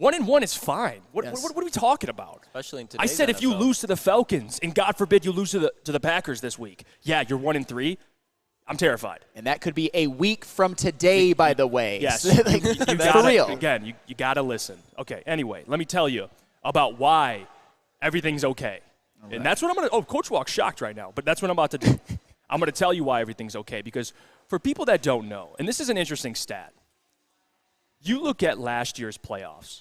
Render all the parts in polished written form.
1-1 is fine. What are we talking about? Especially in today's I said NFL. if you lose to the Falcons, and God forbid you lose to the Packers this week, yeah, you're 1-3. I'm terrified. And that could be a week from today, by the way. Yes. Like, you for real. Again, you got to listen. Okay, anyway, let me tell you about why everything's okay. Right. And that's what I'm going to – Coach Walk's shocked right now, but that's what I'm about to do. I'm going to tell you why everything's okay because for people that don't know, and this is an interesting stat, you look at last year's playoffs,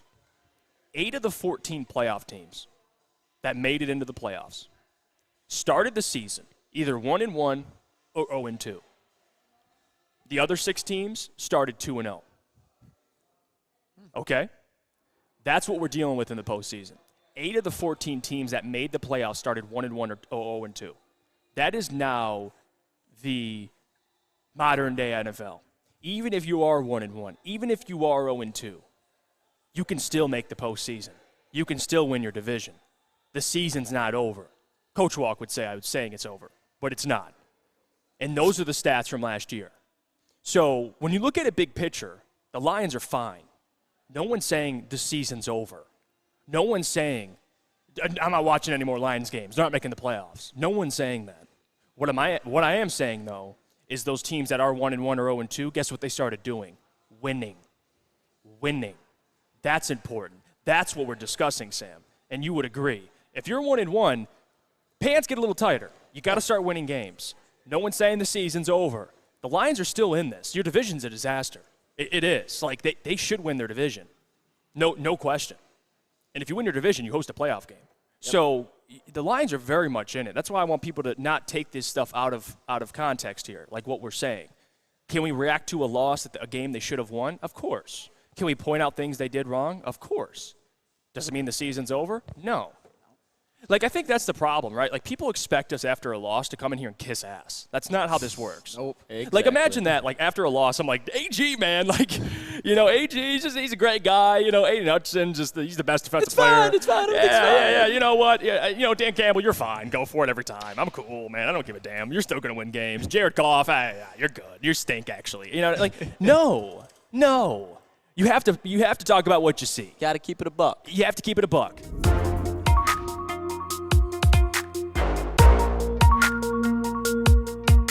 8 of the 14 playoff teams that made it into the playoffs started the season either 1-1 or 0-2. The other 6 teams started 2-0. Okay? That's what we're dealing with in the postseason. 8 of the 14 teams that made the playoffs started 1-1 or 0-2. That is now the modern-day NFL. Even if you are 1-1, even if you are 0-2, you can still make the postseason. You can still win your division. The season's not over. Coach Walk would say, I was saying it's over, but it's not. And those are the stats from last year. So when you look at a big picture, the Lions are fine. No one's saying the season's over. No one's saying, I'm not watching any more Lions games. They're not making the playoffs. No one's saying that. What I am saying, though, is those teams that are 1-1 or 0-2, guess what they started doing? Winning. That's important. That's what we're discussing, Sam. And you would agree. If you're 1-1, pants get a little tighter. You got to start winning games. No one's saying the season's over. The Lions are still in this. Your division's a disaster. It is. Like, they should win their division. No question. And if you win your division, you host a playoff game. Yep. So the Lions are very much in it. That's why I want people to not take this stuff out of context here, like what we're saying. Can we react to a loss at a game they should have won? Of course. Can we point out things they did wrong? Of course. Does it mean the season's over? No. Like, I think that's the problem, right? Like, people expect us after a loss to come in here and kiss ass. That's not how this works. Nope. Exactly. Like, imagine that. Like, after a loss, I'm like, AG, man. Like, you know, AG, he's a great guy. You know, Aiden Hutchinson, he's the best defensive player. It's fine. Yeah. You know what? Yeah, you know, Dan Campbell, you're fine. Go for it every time. I'm cool, man. I don't give a damn. You're still going to win games. Jared Goff, you're good. You stink, actually. You know, like, no. You have to talk about what you see. Got to keep it a buck. You have to keep it a buck.